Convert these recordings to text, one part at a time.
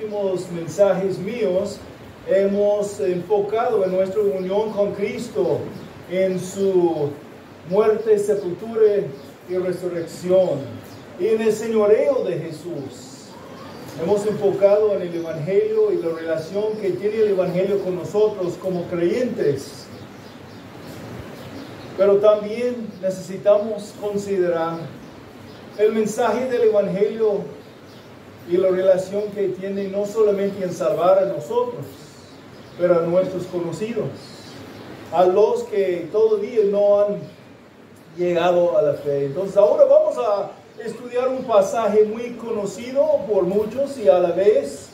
últimos mensajes míos hemos enfocado en nuestra unión con Cristo, en su muerte, sepultura y resurrección, y en el señoreo de Jesús. Hemos enfocado en el Evangelio y la relación que tiene el Evangelio con nosotros como creyentes. Pero también necesitamos considerar el mensaje del Evangelio y la relación que tiene no solamente en salvar a nosotros, pero a nuestros conocidos, a los que todavía no han llegado a la fe. Entonces ahora vamos a estudiar un pasaje muy conocido por muchos y a la vez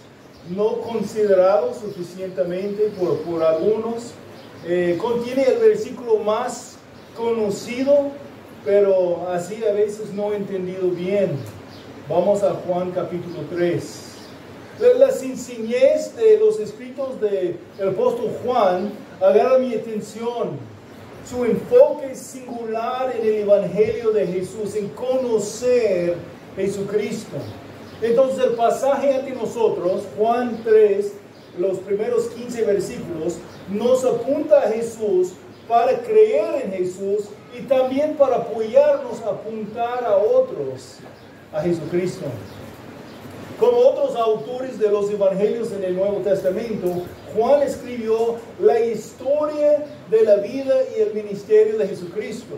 no considerado suficientemente por algunos. Contiene el versículo más conocido, pero así a veces no entendido bien. Vamos a Juan capítulo 3. La sencillez de los escritos del apóstol Juan agarra mi atención. Su enfoque singular en el Evangelio de Jesús, en conocer Jesucristo. Entonces el pasaje ante nosotros, Juan 3, los primeros 15 versículos, nos apunta a Jesús para creer en Jesús y también para apoyarnos a apuntar a otros a Jesucristo. Como otros autores de los evangelios en el Nuevo Testamento, Juan escribió la historia de la vida y el ministerio de Jesucristo.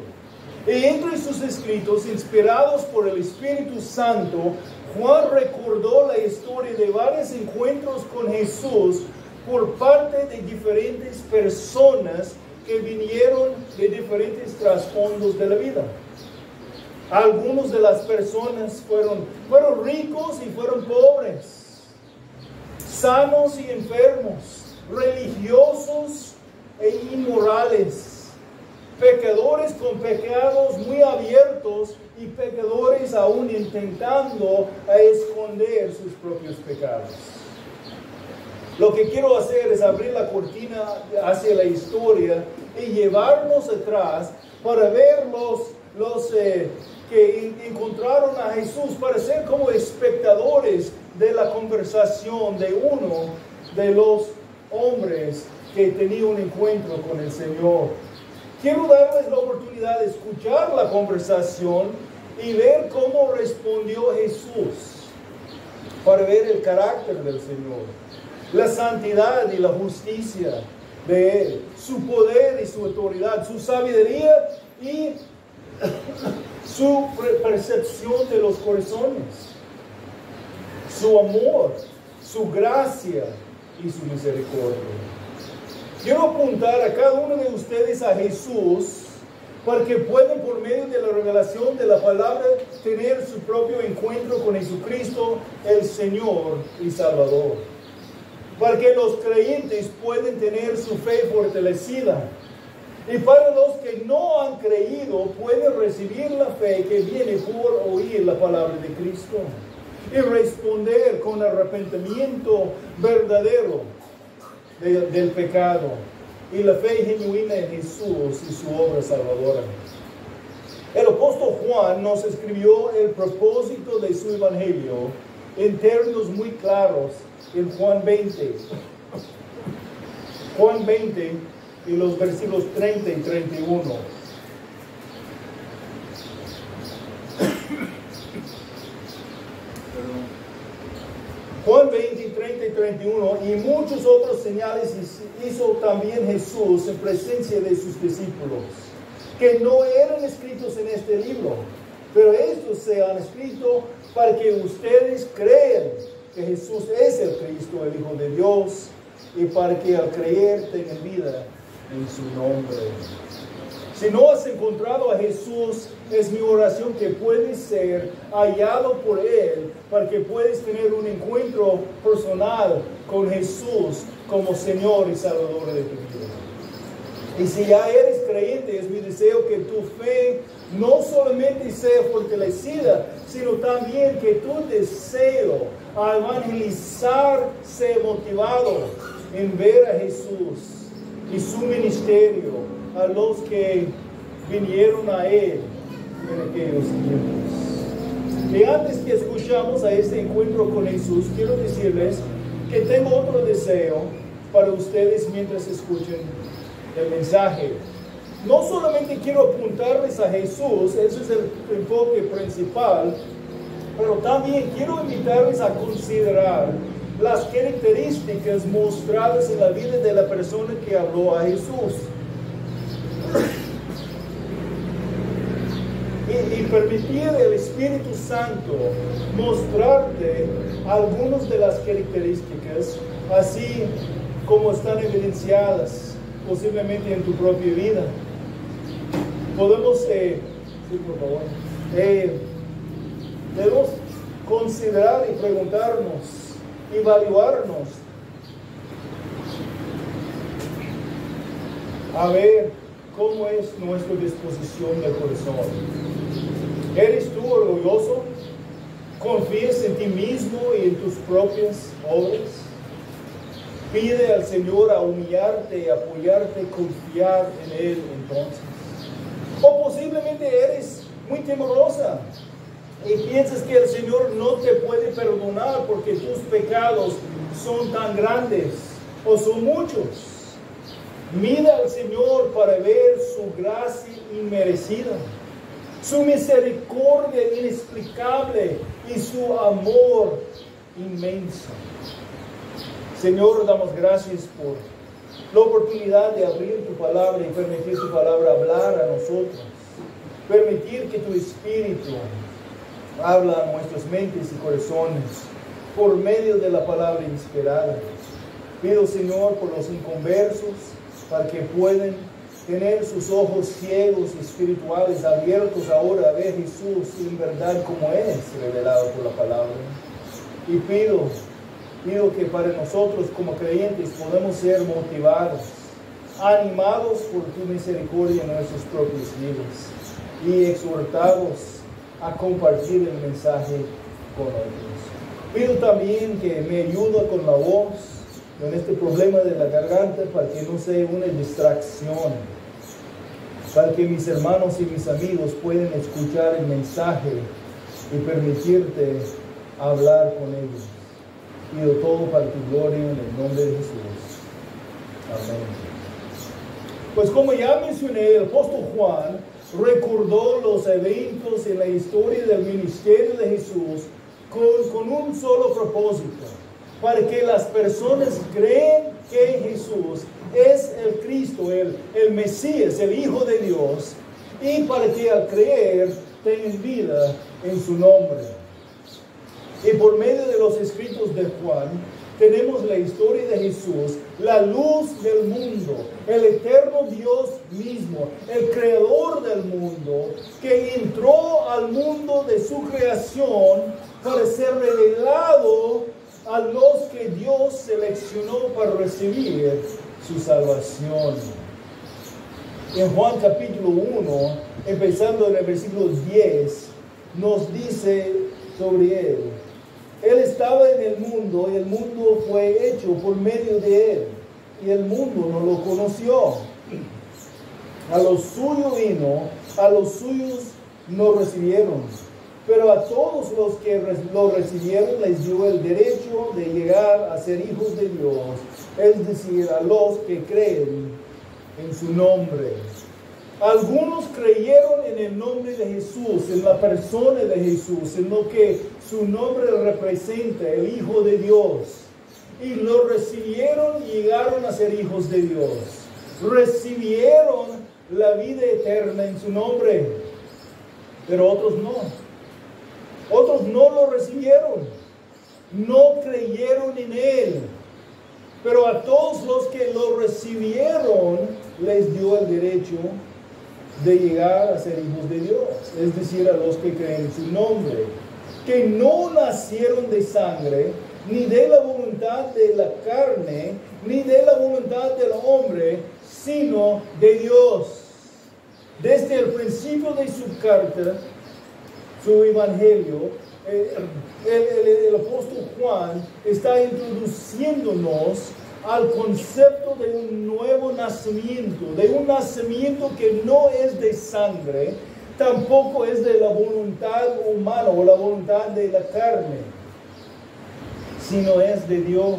Y entre sus escritos, inspirados por el Espíritu Santo, Juan recordó la historia de varios encuentros con Jesús por parte de diferentes personas que vinieron de diferentes trasfondos de la vida. Algunos de las personas fueron ricos y fueron pobres, sanos y enfermos, religiosos e inmorales, pecadores con pecados muy abiertos y pecadores aún intentando esconder sus propios pecados. Lo que quiero hacer es abrir la cortina hacia la historia y llevarnos atrás para ver los que encontraron a Jesús, para ser como espectadores de la conversación de uno de los hombres que tenía un encuentro con el Señor. Quiero darles la oportunidad de escuchar la conversación y ver cómo respondió Jesús, para ver el carácter del Señor, la santidad y la justicia de Él, su poder y su autoridad, su sabiduría y su percepción de los corazones, su amor, su gracia y su misericordia. Quiero apuntar a cada uno de ustedes a Jesús para que puedan, por medio de la revelación de la palabra, tener su propio encuentro con Jesucristo, el Señor y Salvador. Para que los creyentes puedan tener su fe fortalecida. Y para los que no han creído, pueden recibir la fe que viene por oír la palabra de Cristo y responder con arrepentimiento verdadero del pecado y la fe genuina en Jesús y su obra salvadora. El apóstol Juan nos escribió el propósito de su evangelio en términos muy claros en Juan 20. Juan 20 y los versículos 30 y 31. Juan 20, 30 y 31. Y muchos otros señales hizo también Jesús en presencia de sus discípulos, que no eran escritos en este libro, pero estos se han escrito para que ustedes crean que Jesús es el Cristo, el Hijo de Dios, y para que al creer tengan vida en su nombre. Si no has encontrado a Jesús, es mi oración que puedes ser hallado por Él, para que puedas tener un encuentro personal con Jesús como Señor y Salvador de tu vida. Y si ya eres creyente, es mi deseo que tu fe no solamente sea fortalecida, sino también que tu deseo a evangelizar sea motivado en ver a Jesús y su ministerio a los que vinieron a Él en aquellos tiempos. Y antes que escuchamos a este encuentro con Jesús, quiero decirles Y tengo otro deseo para ustedes mientras escuchen el mensaje. No solamente quiero apuntarles a Jesús, ese es el enfoque principal, pero también quiero invitarles a considerar las características mostradas en la vida de la persona que habló a Jesús. Y permitir al Espíritu Santo mostrarte algunas de las características, así como están evidenciadas posiblemente en tu propia vida. Podemos, sí, por favor, debemos considerar y preguntarnos, evaluarnos, a ver cómo es nuestra disposición del corazón. ¿Eres tú orgulloso? ¿Confías en ti mismo y en tus propias obras? Pide al Señor a humillarte, apoyarte, confiar en Él entonces. O posiblemente eres muy temerosa y piensas que el Señor no te puede perdonar porque tus pecados son tan grandes o son muchos. Mira al Señor para ver su gracia inmerecida, su misericordia inexplicable y su amor inmenso. Señor, damos gracias por la oportunidad de abrir tu palabra y permitir tu palabra hablar a nosotros. Permitir que tu Espíritu habla a nuestras mentes y corazones por medio de la palabra inspirada. Pido, Señor, por los inconversos, para que puedan tener sus ojos ciegos y espirituales abiertos ahora a ver Jesús en verdad como es revelado por la palabra. Y pido que para nosotros como creyentes podamos ser motivados, animados por tu misericordia en nuestras propias vidas y exhortados a compartir el mensaje con otros. Pido también que me ayude con la voz, con este problema de la garganta, para que no sea una distracción, para que mis hermanos y mis amigos puedan escuchar el mensaje y permitirte hablar con ellos. Pido todo para tu gloria en el nombre de Jesús. Amén. Pues como ya mencioné, el apóstol Juan recordó los eventos en la historia del ministerio de Jesús con un solo propósito: para que las personas crean que Jesús es el Cristo, el Mesías, el Hijo de Dios, y para que al creer tengan vida en su nombre. Y por medio de los escritos de Juan, tenemos la historia de Jesús, la luz del mundo, el eterno Dios mismo, el creador del mundo, que entró al mundo de su creación para ser revelado a los que Dios seleccionó para recibir su salvación. En Juan capítulo 1, empezando en el versículo 10, nos dice sobre Él: Él estaba en el mundo y el mundo fue hecho por medio de Él, y el mundo no lo conoció. A los suyos vino, a los suyos no recibieron. Pero a todos los que lo recibieron les dio el derecho de llegar a ser hijos de Dios, es decir, a los que creen en su nombre. Algunos creyeron en el nombre de Jesús, en la persona de Jesús, en lo que su nombre representa, el Hijo de Dios. Y lo recibieron y llegaron a ser hijos de Dios. Recibieron la vida eterna en su nombre. Pero otros no. Otros no lo recibieron, no creyeron en Él. Pero a todos los que lo recibieron les dio el derecho de llegar a ser hijos de Dios, es decir, a los que creen en su nombre, que no nacieron de sangre, ni de la voluntad de la carne, ni de la voluntad del hombre, sino de Dios. Desde el principio de su carta, su evangelio, el apóstol Juan está introduciéndonos al concepto de un nuevo nacimiento, de un nacimiento que no es de sangre, tampoco es de la voluntad humana o la voluntad de la carne, sino es de Dios.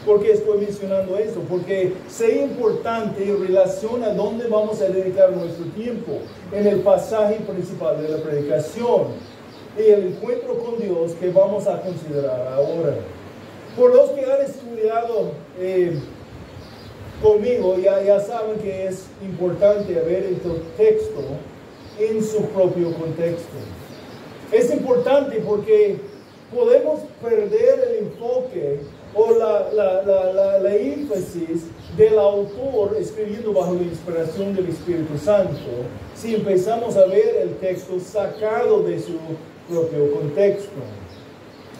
¿Por qué estoy mencionando esto? Porque sé importante en relación a dónde vamos a dedicar nuestro tiempo en el pasaje principal de la predicación y el encuentro con Dios que vamos a considerar ahora. Por los que han estudiado conmigo, ya saben que es importante ver el texto en su propio contexto. Es importante porque podemos perder el enfoque o la énfasis del autor escribiendo bajo la inspiración del Espíritu Santo si empezamos a ver el texto sacado de su propio contexto.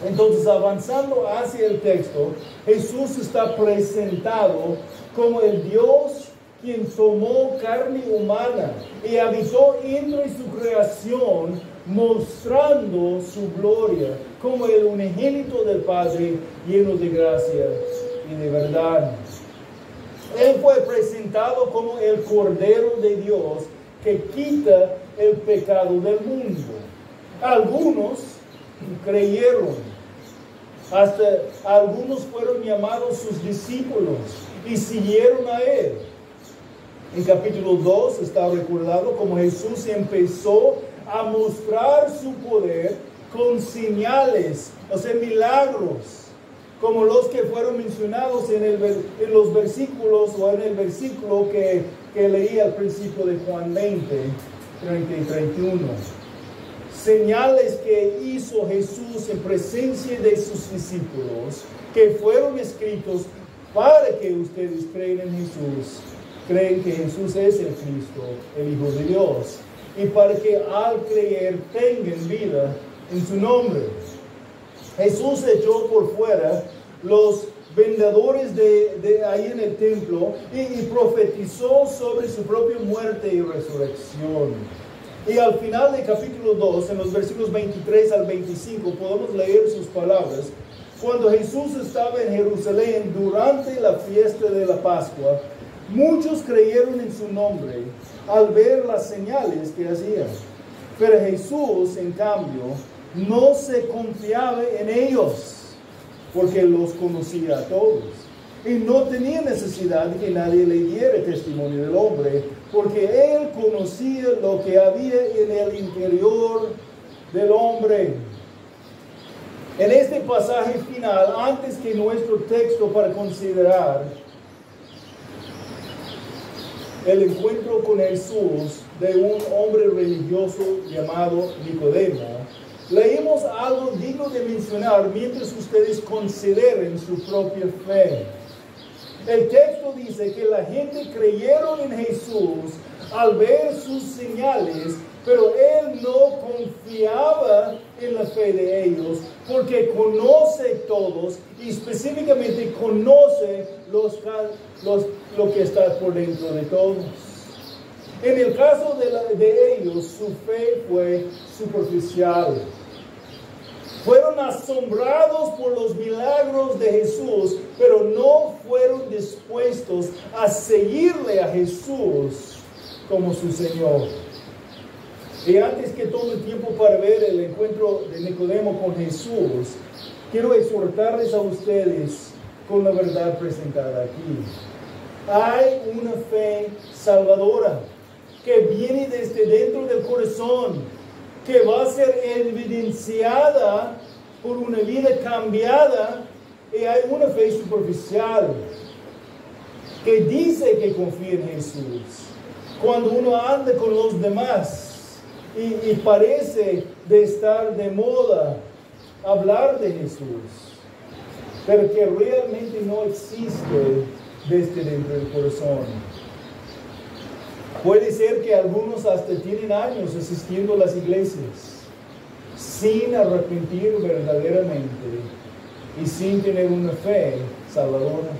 Entonces, avanzando hacia el texto, Jesús está presentado como el Dios quien tomó carne humana y habitó entre su creación, mostrando su gloria como el unigénito del Padre, lleno de gracia y de verdad. Él fue presentado como el Cordero de Dios que quita el pecado del mundo. Algunos creyeron, hasta algunos fueron llamados sus discípulos y siguieron a Él. En capítulo 2 está recordado como Jesús empezó a mostrar su poder con señales, o sea, milagros, como los que fueron mencionados en los versículos o en el versículo que leí al principio de Juan 20, 30 y 31. Señales que hizo Jesús en presencia de sus discípulos, que fueron escritos para que ustedes creen en Jesús, creen que Jesús es el Cristo, el Hijo de Dios, y para que al creer tengan vida en su nombre. Jesús echó por fuera los vendedores de ahí en el templo y profetizó sobre su propia muerte y resurrección. Y al final del capítulo 2, en los versículos 23 al 25, podemos leer sus palabras. Cuando Jesús estaba en Jerusalén durante la fiesta de la Pascua, muchos creyeron en su nombre al ver las señales que hacía. Pero Jesús, en cambio, no se confiaba en ellos, porque los conocía a todos. Y no tenía necesidad de que nadie le diera testimonio del hombre, porque Él conocía lo que había en el interior del hombre. En este pasaje final, antes que nuestro texto para considerar el encuentro con Jesús de un hombre religioso llamado Nicodemo, leímos algo digno de mencionar mientras ustedes consideren su propia fe. El texto dice que la gente creyeron en Jesús al ver sus señales, pero Él no confiaba en la fe de ellos, porque conoce todos y específicamente conoce lo que está por dentro de todos. En el caso de ellos, su fe fue superficial. Fueron asombrados por los milagros de Jesús, pero no fueron dispuestos a seguirle a Jesús como su Señor. Y antes que tome tiempo para ver el encuentro de Nicodemo con Jesús, quiero exhortarles a ustedes con la verdad presentada aquí. Hay una fe salvadora que viene desde dentro del corazón, que va a ser evidenciada por una vida cambiada, y hay una fe superficial que dice que confía en Jesús. Cuando uno anda con los demás y parece de estar de moda hablar de Jesús, pero que realmente no existe desde dentro del corazón. Puede ser que algunos hasta tienen años asistiendo a las iglesias sin arrepentir verdaderamente y sin tener una fe salvadora.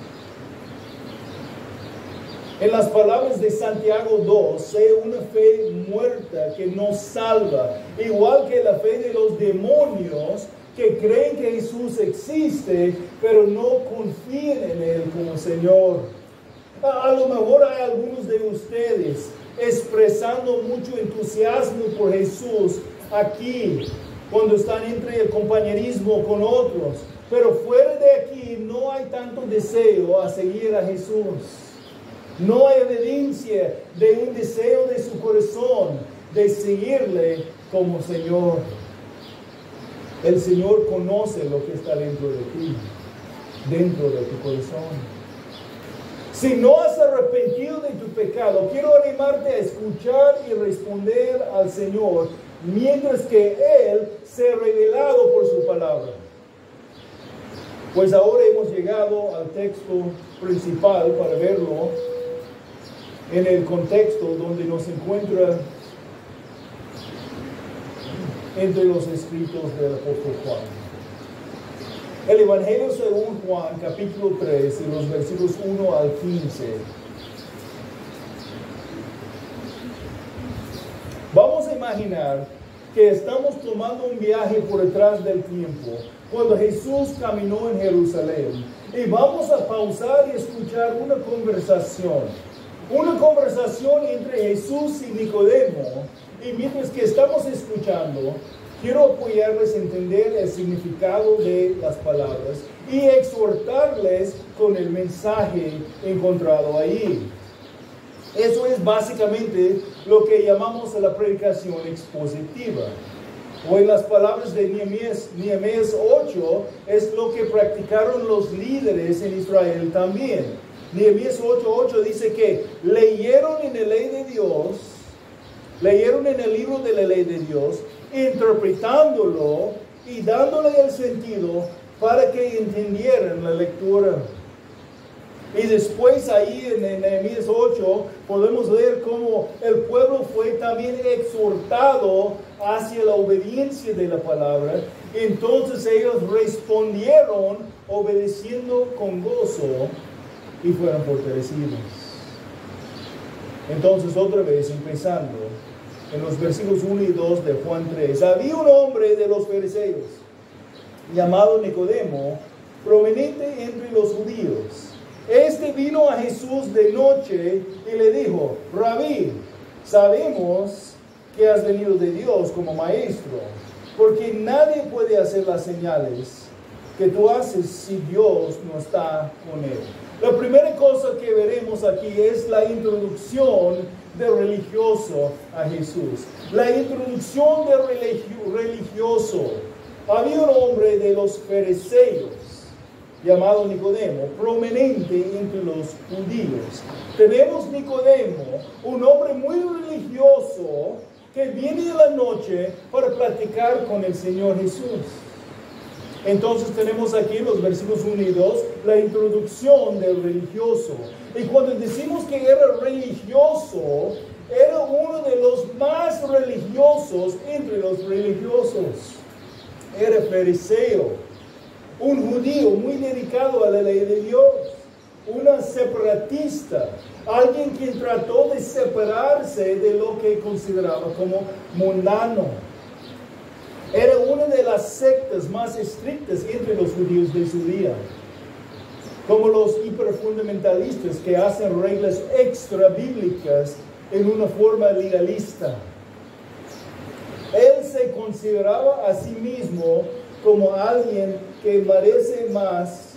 En las palabras de Santiago 2, sé una fe muerta que no salva, igual que la fe de los demonios que creen que Jesús existe, pero no confían en Él como Señor. A lo mejor hay algunos de ustedes expresando mucho entusiasmo por Jesús aquí, cuando están entre el compañerismo con otros, pero fuera de aquí que no hay tanto deseo a seguir a Jesús. No hay evidencia de un deseo de su corazón de seguirle como Señor. El Señor conoce lo que está dentro de ti, dentro de tu corazón. Si no has arrepentido de tu pecado, quiero animarte a escuchar y responder al Señor mientras que Él se ha revelado por su palabra. Pues ahora hemos llegado al texto principal para verlo en el contexto donde nos encuentra entre los escritos del apóstol Juan. El Evangelio según Juan, capítulo 3, y los versículos 1 al 15. Vamos a imaginar que estamos tomando un viaje por detrás del tiempo, cuando Jesús caminó en Jerusalén, y vamos a pausar y escuchar una conversación entre Jesús y Nicodemo. Y mientras que estamos escuchando, quiero apoyarles a entender el significado de las palabras y exhortarles con el mensaje encontrado ahí. Eso es básicamente lo que llamamos la predicación expositiva. O en las palabras de Nehemías 8, es lo que practicaron los líderes en Israel también. Nehemías 8:8 dice que leyeron en la ley de Dios, leyeron en el libro de la ley de Dios, interpretándolo y dándole el sentido para que entendieran la lectura. Y después ahí en Nehemías 8 podemos leer cómo el pueblo fue también exhortado hacia la obediencia de la palabra. Entonces ellos respondieron obedeciendo con gozo y fueron fortalecidos. Entonces otra vez empezando en los versículos 1 y 2 de Juan 3. Había un hombre de los fariseos llamado Nicodemo, proveniente entre los judíos. Este vino a Jesús de noche y le dijo: Rabí, sabemos que has venido de Dios como maestro, porque nadie puede hacer las señales que tú haces si Dios no está con él. La primera cosa que veremos aquí es la introducción del religioso a Jesús. La introducción del religioso. Había un hombre de los fariseos llamado Nicodemo, prominente entre los judíos. Tenemos Nicodemo, un hombre muy religioso que viene de la noche para platicar con el Señor Jesús. Entonces tenemos aquí en los versículos 1 y 2 la introducción del religioso. Y cuando decimos que era religioso, era uno de los más religiosos entre los religiosos. Era fariseo, un judío muy dedicado a la ley de Dios, una separatista, alguien quien trató de separarse de lo que consideraba como mundano. Era una de las sectas más estrictas entre los judíos de su día, como los hiperfundamentalistas que hacen reglas extra bíblicas en una forma legalista. Él se consideraba a sí mismo como alguien que merece más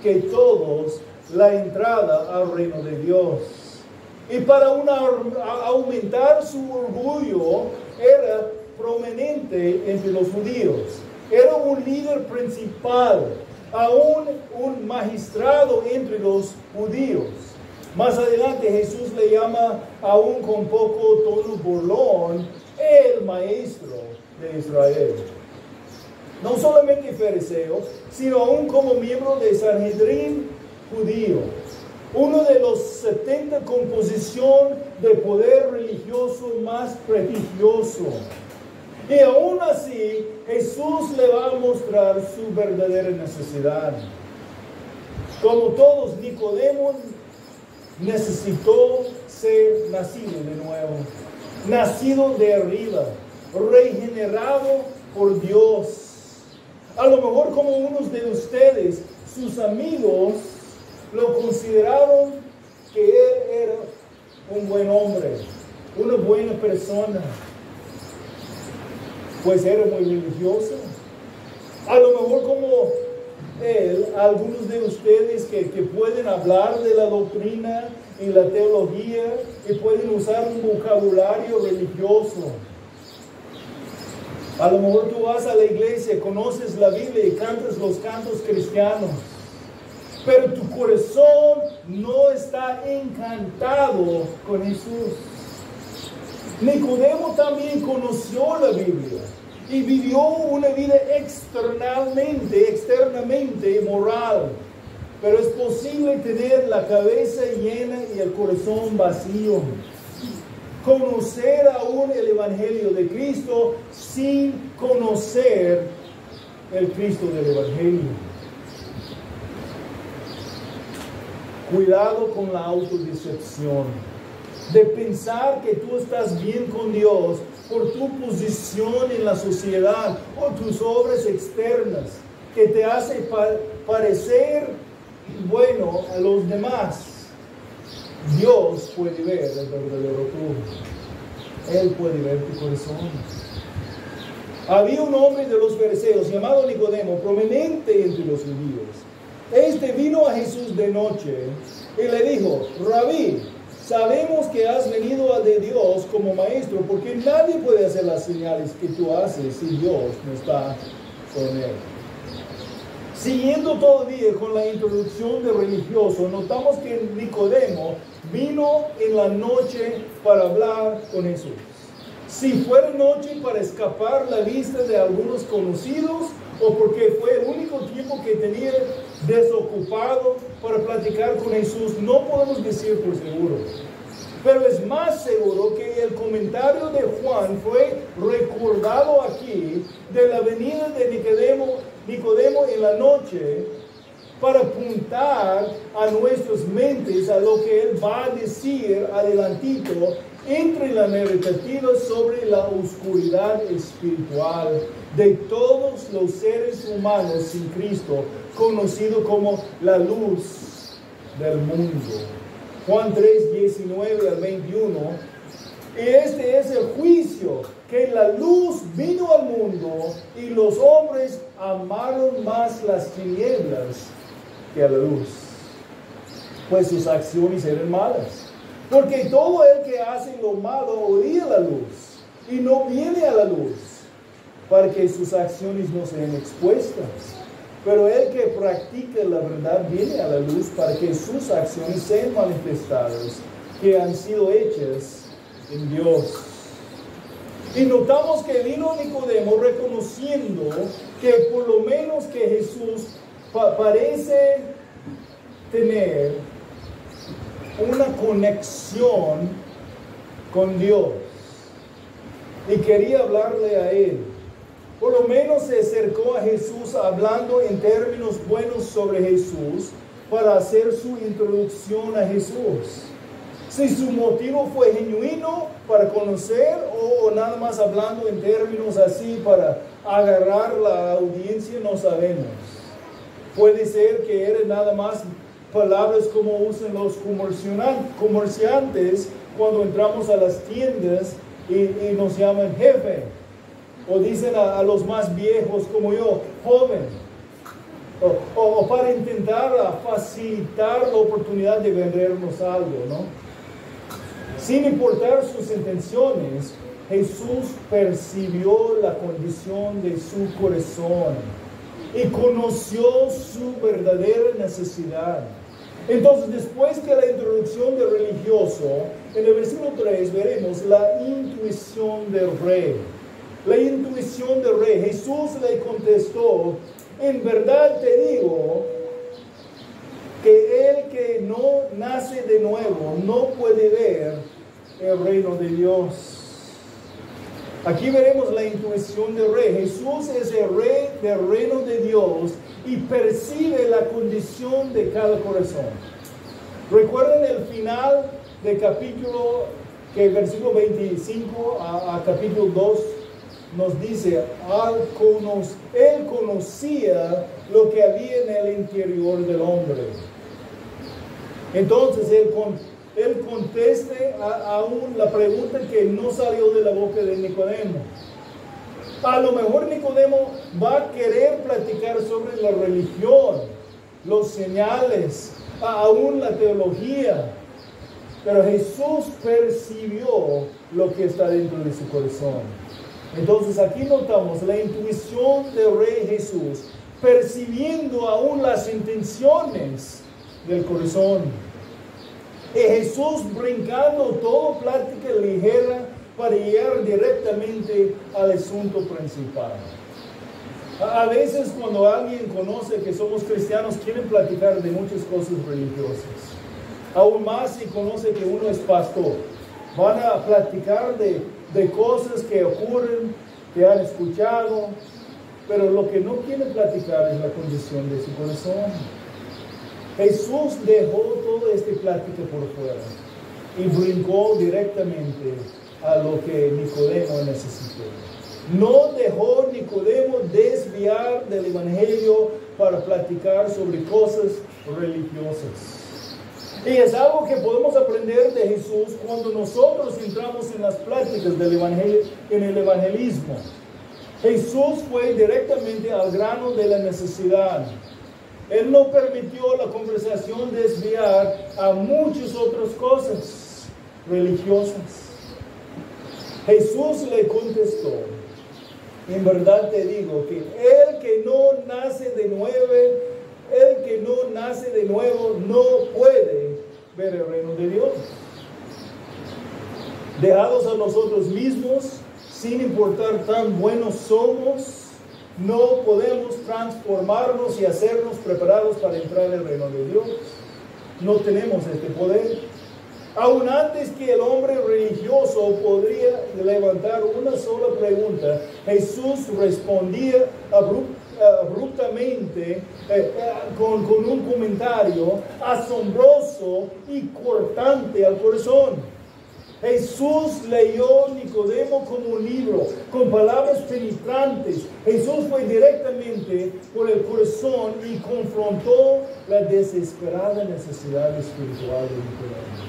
que todos la entrada al reino de Dios. Y para aumentar su orgullo, era prominente entre los judíos. Era un líder principal, aún un magistrado entre los judíos. Más adelante Jesús le llama, aún con poco tono burlón, el maestro de Israel. No solamente fariseo, sino aún como miembro de Sanhedrin judío. Uno de los 70 con posición de poder religioso más prestigioso. Y aún así, Jesús le va a mostrar su verdadera necesidad. Como todos, Nicodemo necesitó ser nacido de nuevo, nacido de arriba, regenerado por Dios. A lo mejor como unos de ustedes, sus amigos lo consideraron que él era un buen hombre, una buena persona, pues era muy religioso. A lo mejor como él a algunos de ustedes que pueden hablar de la doctrina y la teología y pueden usar un vocabulario religioso. A lo mejor tú vas a la iglesia, conoces la Biblia y cantas los cantos cristianos, pero tu corazón no está encantado con Jesús. Nicodemo también conoció la Biblia y vivió una vida externamente moral. Pero es posible tener la cabeza llena y el corazón vacío. Conocer aún el Evangelio de Cristo sin conocer el Cristo del Evangelio. Cuidado con la autodecepción, de pensar que tú estás bien con Dios por tu posición en la sociedad o tus obras externas, que te hace parecer bueno a los demás. Dios puede ver el verdadero tú. Él puede ver tu corazón. Había un hombre de los fariseos llamado Nicodemo, prominente entre los judíos. Este vino a Jesús de noche y le dijo: Rabí, sabemos que has venido de Dios como maestro, porque nadie puede hacer las señales que tú haces si Dios no está con él. Siguiendo todavía con la introducción del religioso, notamos que Nicodemo vino en la noche para hablar con Jesús. Si fuera noche para escapar la vista de algunos conocidos, o porque fue el único tiempo que tenía desocupado para platicar con Jesús, no podemos decir por seguro. Pero es más seguro que el comentario de Juan fue recordado aquí de la venida de Nicodemo en la noche para apuntar a nuestras mentes a lo que él va a decir adelantito entre la narrativa sobre la oscuridad espiritual de todos los seres humanos sin Cristo, conocido como la luz del mundo. Juan 3, 19 al 21. Y este es el juicio, que la luz vino al mundo y los hombres amaron más las tinieblas que a la luz, pues sus acciones eran malas. Porque todo el que hace lo malo odia la luz y no viene a la luz, para que sus acciones no sean expuestas. Pero el que practica la verdad viene a la luz para que sus acciones sean manifestadas, que han sido hechas en Dios. Y notamos que vino Nicodemo reconociendo que por lo menos que Jesús parece tener una conexión con Dios y quería hablarle a él. Por lo menos se acercó a Jesús hablando en términos buenos sobre Jesús para hacer su introducción a Jesús. Si su motivo fue genuino para conocer o nada más hablando en términos así para agarrar la audiencia, no sabemos. Puede ser que era nada más palabras como usan los comerciantes cuando entramos a las tiendas y nos llaman jefe. O dicen a los más viejos como yo, joven. O para intentar facilitar la oportunidad de vendernos algo, ¿no? Sin importar sus intenciones, Jesús percibió la condición de su corazón y conoció su verdadera necesidad. Entonces, después de la introducción del religioso, en el versículo 3 veremos la intuición del rey. La intuición del rey. Jesús le contestó: en verdad te digo que el que no nace de nuevo no puede ver el reino de Dios. Aquí veremos la intuición del rey. Jesús es el rey del reino de Dios y percibe la condición de cada corazón. Recuerden el final del capítulo, que el versículo 25 a capítulo 2 nos dice: él conocía lo que había en el interior del hombre. Entonces él conteste aún la pregunta que no salió de la boca de Nicodemo. A lo mejor Nicodemo va a querer platicar sobre la religión, los señales, aún la teología. Pero Jesús percibió lo que está dentro de su corazón. Entonces aquí notamos la intuición del Rey Jesús, percibiendo aún las intenciones del corazón. Y Jesús brincando toda plática ligera para llegar directamente al asunto principal. A veces cuando alguien conoce que somos cristianos, quieren platicar de muchas cosas religiosas. Aún más si conoce que uno es pastor. Van a platicar de cosas que ocurren, que han escuchado, pero lo que no quieren platicar es la condición de su corazón. Jesús dejó toda esta plática por fuera y brincó directamente a lo que Nicodemo necesitó. No dejó Nicodemo desviar del Evangelio para platicar sobre cosas religiosas. Y es algo que podemos aprender de Jesús cuando nosotros entramos en las pláticas del Evangelio, en el evangelismo. Jesús fue directamente al grano de la necesidad. Él no permitió la conversación desviar a muchas otras cosas religiosas. Jesús le contestó: en verdad te digo que el que no nace de nuevo no puede ver el reino de Dios. Dejados a nosotros mismos, sin importar tan buenos somos, no podemos transformarnos y hacernos preparados para entrar al reino de Dios. No tenemos este poder. Aún antes que el hombre religioso podría levantar una sola pregunta, Jesús respondía abruptamente con un comentario asombroso y cortante al corazón. Jesús leyó Nicodemo como un libro, con palabras penetrantes. Jesús fue directamente por el corazón y confrontó la desesperada necesidad espiritual de Nicodemo.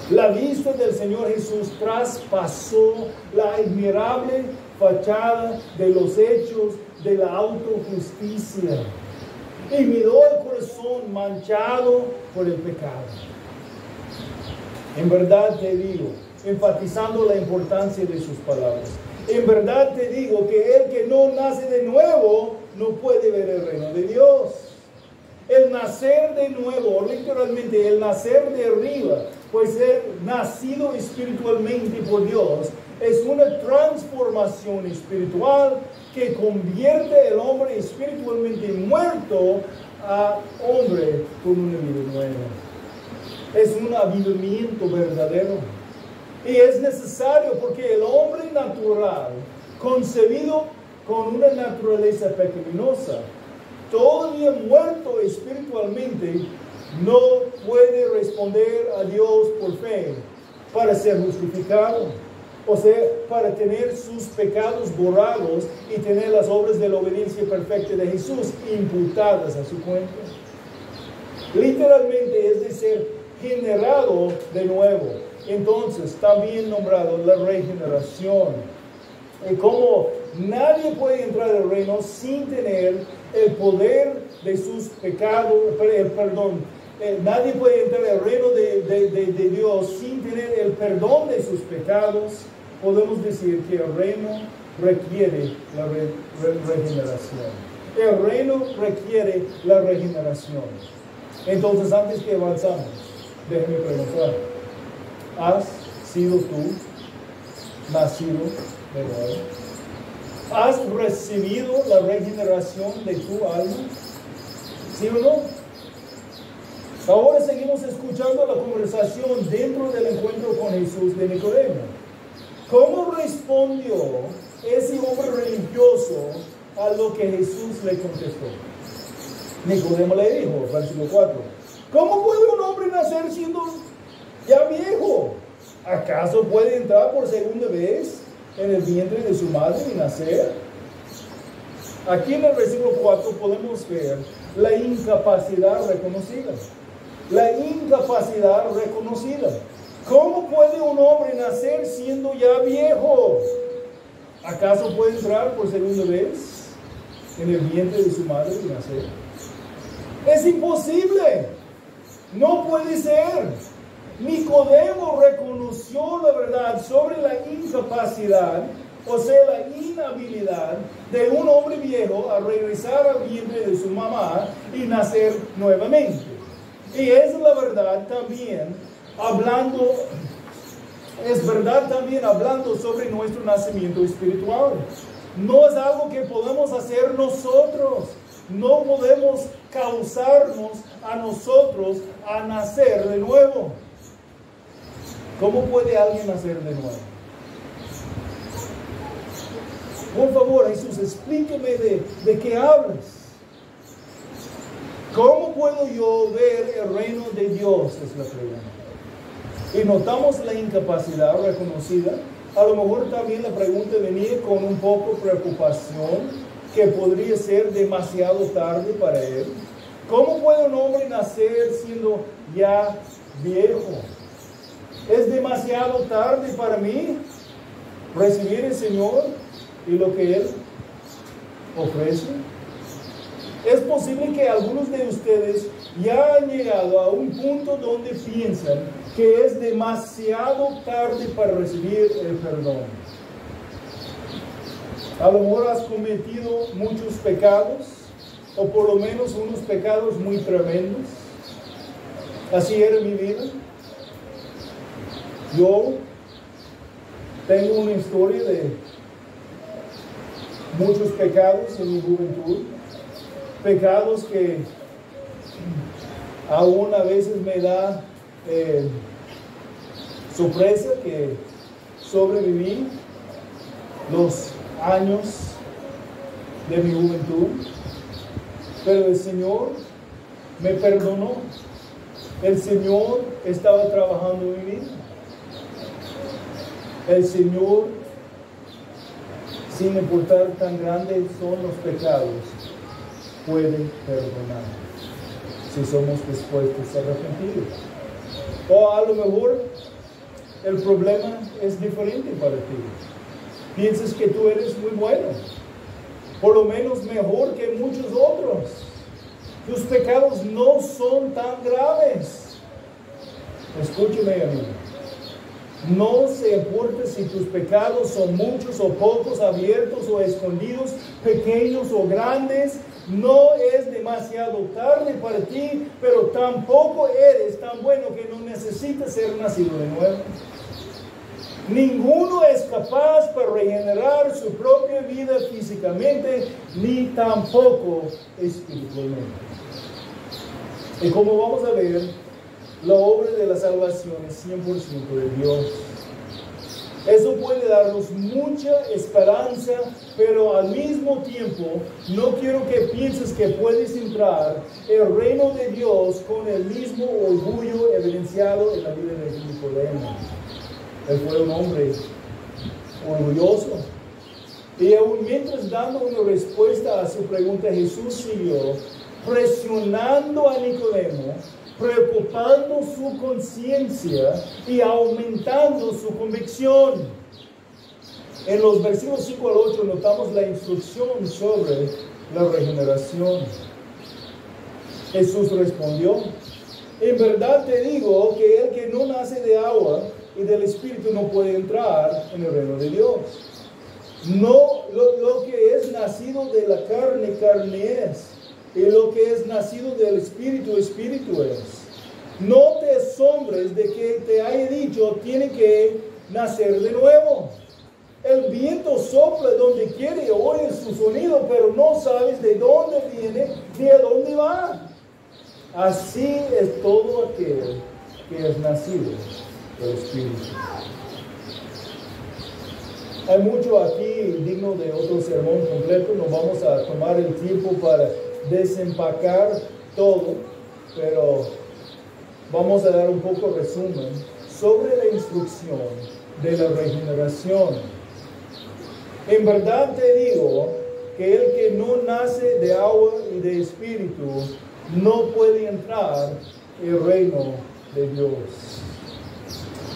La vista del Señor Jesús traspasó la admirable fachada de los hechos de la autojusticia y miró el corazón manchado por el pecado. En verdad te digo, enfatizando la importancia de sus palabras, en verdad te digo que el que no nace de nuevo no puede ver el reino de Dios. El nacer de nuevo, literalmente el nacer de arriba, pues ser nacido espiritualmente por Dios, es una transformación espiritual que convierte al hombre espiritualmente muerto a hombre con una vida nueva. Es un avivamiento verdadero. Y es necesario porque el hombre natural, concebido con una naturaleza pecaminosa, todavía muerto espiritualmente, no puede responder a Dios por fe para ser justificado, o sea, para tener sus pecados borrados y tener las obras de la obediencia perfecta de Jesús imputadas a su cuenta. Literalmente es de ser generado de nuevo. Entonces, también nombrado la regeneración. Y como nadie puede entrar al reino sin tener el poder de sus pecados, nadie puede entrar al reino de Dios sin tener el perdón de sus pecados, podemos decir que el reino requiere la regeneración. El reino requiere la regeneración. Entonces, antes que avanzamos, déjeme preguntar: ¿has sido tú nacido de nuevo? ¿Has recibido la regeneración de tu alma? ¿Sí o no? Ahora seguimos escuchando la conversación dentro del encuentro con Jesús de Nicodemo. ¿Cómo respondió ese hombre religioso a lo que Jesús le contestó? Nicodemo le dijo, versículo 4, ¿cómo puede un hombre nacer siendo ya viejo? ¿Acaso puede entrar por segunda vez en el vientre de su madre y nacer? Aquí en el versículo 4 podemos ver la incapacidad reconocida. La incapacidad reconocida. ¿Cómo puede un hombre nacer siendo ya viejo? ¿Acaso puede entrar por segunda vez en el vientre de su madre y nacer? Es imposible. No puede ser. Nicodemo reconoció la verdad sobre la incapacidad, o sea, la inhabilidad de un hombre viejo a regresar al vientre de su mamá y nacer nuevamente. Y es la verdad también hablando, es verdad también hablando sobre nuestro nacimiento espiritual. No es algo que podemos hacer nosotros. No podemos causarnos a nosotros a nacer de nuevo. ¿Cómo puede alguien nacer de nuevo? Por favor, Jesús, explíqueme de qué hablas. ¿Cómo puedo yo ver el reino de Dios? Es la pregunta. Y notamos la incapacidad reconocida. A lo mejor también la pregunta venía con un poco de preocupación, que podría ser demasiado tarde para él. ¿Cómo puede un hombre nacer siendo ya viejo? ¿Es demasiado tarde para mí recibir el Señor y lo que Él ofrece? Es posible que algunos de ustedes ya han llegado a un punto donde piensan que es demasiado tarde para recibir el perdón. A lo mejor has cometido muchos pecados, o por lo menos unos pecados muy tremendos. Así era mi vida. Yo tengo una historia de muchos pecados en mi juventud, pecados que aún a veces me da sorpresa que sobreviví los años de mi juventud, pero el Señor me perdonó. El Señor estaba trabajando en mi vida. El Señor, sin importar tan grandes son los pecados, puede perdonar si somos dispuestos a arrepentir. O a lo mejor el problema es diferente para ti. Piensas que tú eres muy bueno, por lo menos mejor que muchos otros. Tus pecados no son tan graves. Escúchame, amigo. No se importa si tus pecados son muchos o pocos, abiertos o escondidos, pequeños o grandes. No es demasiado tarde para ti, pero tampoco eres tan bueno que no necesitas ser nacido de nuevo. Ninguno es capaz para regenerar su propia vida físicamente, ni tampoco espiritualmente. Y como vamos a ver, la obra de la salvación es 100% de Dios. Eso puede darnos mucha esperanza, pero al mismo tiempo no quiero que pienses que puedes entrar el reino de Dios con el mismo orgullo evidenciado en la vida de Nicodemo. Él fue un hombre orgulloso. Y aún mientras dando una respuesta a su pregunta, Jesús siguió presionando a Nicodemo, preocupando su conciencia y aumentando su convicción. En los versículos 5 al 8 notamos la instrucción sobre la regeneración. Jesús respondió: en verdad te digo que el que no nace de agua y del Espíritu no puede entrar en el reino de Dios. No, lo que es nacido de la carne, carne es. Y lo que es nacido del Espíritu, Espíritu es. No te asombres de que te haya dicho, tiene que nacer de nuevo. El viento sopla donde quiere, oyes su sonido, pero no sabes de dónde viene ni a dónde va. Así es todo aquel que es nacido del Espíritu. Hay mucho aquí digno de otro sermón completo. No vamos a tomar el tiempo para desempacar todo, pero vamos a dar un poco de resumen sobre la instrucción de la regeneración. En verdad te digo que el que no nace de agua y de Espíritu no puede entrar en el reino de Dios.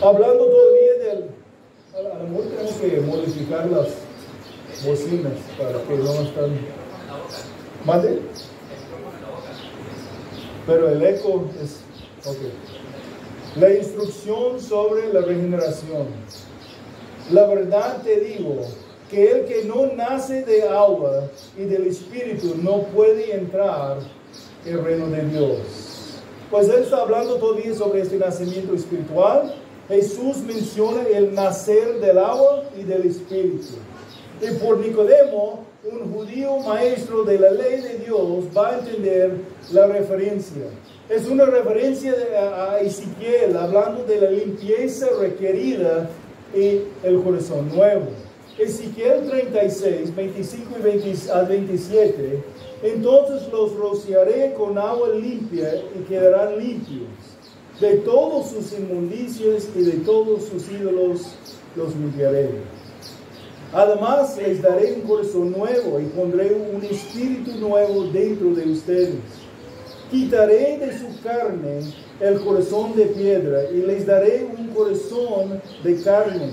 Hablando todavía del... A lo mejor tenemos que modificar bocinas para que no están... ¿Mande? Pero el eco es... Ok. La instrucción sobre la regeneración. La verdad te digo, que el que no nace de agua y del Espíritu no puede entrar en el reino de Dios. Pues él está hablando todavía sobre este nacimiento espiritual. Jesús menciona el nacer del agua y del Espíritu. Y por Nicodemo, un judío maestro de la ley de Dios, va a entender la referencia. Es una referencia a Ezequiel, hablando de la limpieza requerida y el corazón nuevo. Ezequiel 36, 25 al 27. Entonces los rociaré con agua limpia y quedarán limpios. De todos sus inmundicias y de todos sus ídolos los limpiaré. Además les daré un corazón nuevo y pondré un espíritu nuevo dentro de ustedes. Quitaré de su carne el corazón de piedra y les daré un corazón de carne.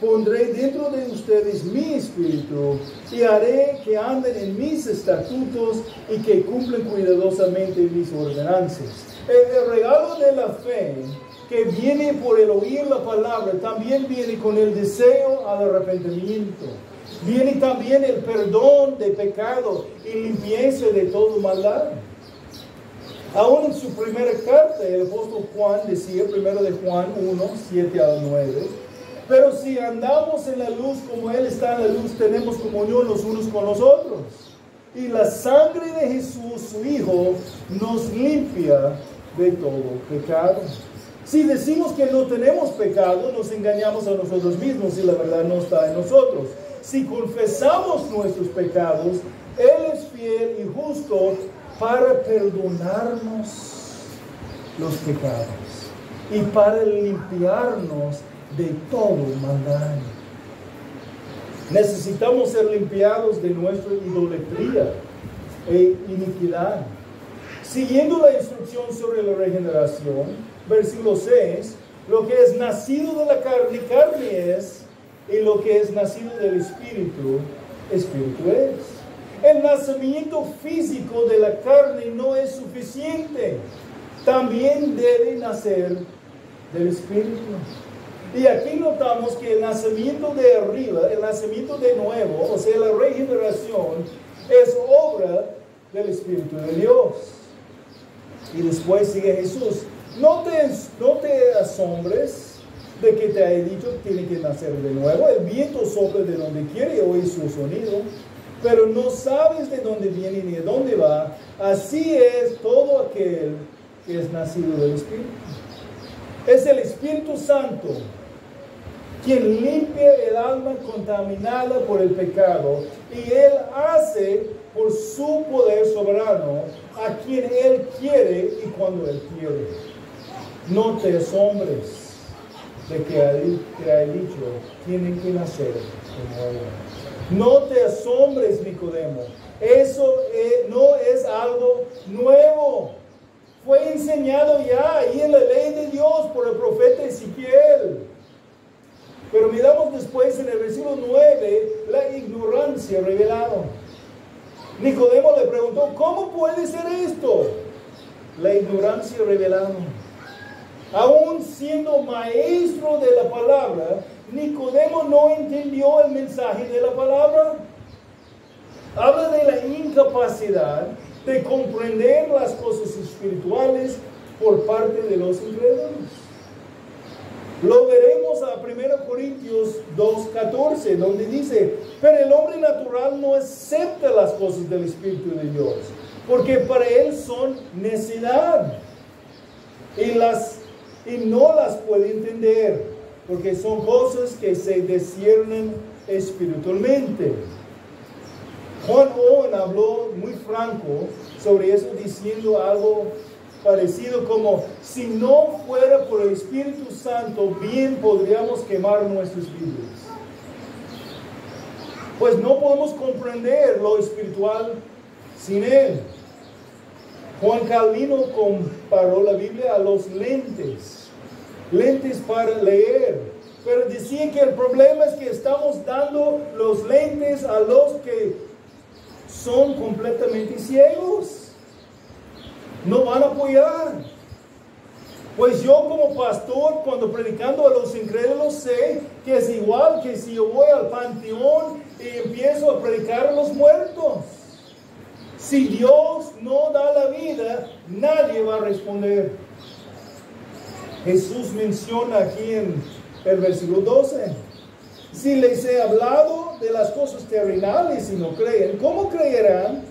Pondré dentro de ustedes mi espíritu y haré que anden en mis estatutos y que cumplan cuidadosamente mis ordenanzas. El regalo de la fe que viene por el oír la palabra también viene con el deseo al arrepentimiento. Viene también el perdón de pecado y limpieza de todo maldad. Aún en su primera carta, el apóstol Juan decía, 1 de Juan 1, 7 al 9, pero si andamos en la luz como Él está en la luz, tenemos comunión los unos con los otros. Y la sangre de Jesús, su Hijo, nos limpia de todo pecado. Si decimos que no tenemos pecado, nos engañamos a nosotros mismos y la verdad no está en nosotros. Si confesamos nuestros pecados, Él es fiel y justo para perdonarnos los pecados y para limpiarnos de todo maldad. Necesitamos ser limpiados de nuestra idolatría e iniquidad. Siguiendo la instrucción sobre la regeneración, versículo 6, lo que es nacido de la carne, carne es, y lo que es nacido del Espíritu, Espíritu es. El nacimiento físico de la carne no es suficiente. También debe nacer del Espíritu. Y aquí notamos que el nacimiento de arriba, el nacimiento de nuevo, o sea, la regeneración, es obra del Espíritu de Dios. Y después sigue Jesús. No te asombres de que te haya dicho que tiene que nacer de nuevo. El viento sopla de donde quiere y oye su sonido, pero no sabes de dónde viene ni de dónde va. Así es todo aquel que es nacido del Espíritu. Es el Espíritu Santo quien limpia el alma contaminada por el pecado, y Él hace por su poder soberano a quien Él quiere y cuando Él quiere. No te asombres de que ha dicho, tienen que nacer de nuevo. No te asombres, Nicodemo. Eso no es algo nuevo. Fue enseñado ya ahí en la ley de Dios por el profeta Ezequiel. Pero miramos después en el versículo 9 la ignorancia revelada. Nicodemo le preguntó, ¿cómo puede ser esto? La ignorancia revelada. Aún siendo maestro de la palabra, Nicodemo no entendió el mensaje de la palabra. Habla de la incapacidad de comprender las cosas espirituales por parte de los incrédulos. Lo veremos a 1 Corintios 2:14, donde dice, pero el hombre natural no acepta las cosas del Espíritu de Dios, porque para él son necedad, y no las puede entender, porque son cosas que se disciernen espiritualmente. Juan Owen habló muy franco sobre eso, diciendo algo parecido como, si no fuera por el Espíritu Santo, bien podríamos quemar nuestras Biblias. Pues no podemos comprender lo espiritual sin Él. Juan Calvino comparó la Biblia a los lentes para leer. Pero decía que el problema es que estamos dando los lentes a los que son completamente ciegos. No van a apoyar. Pues yo como pastor, cuando predicando a los incrédulos, sé que es igual que si yo voy al panteón y empiezo a predicar a los muertos. Si Dios no da la vida, nadie va a responder. Jesús menciona aquí en el versículo 12. Si les he hablado de las cosas terrenales y no creen, ¿cómo creerán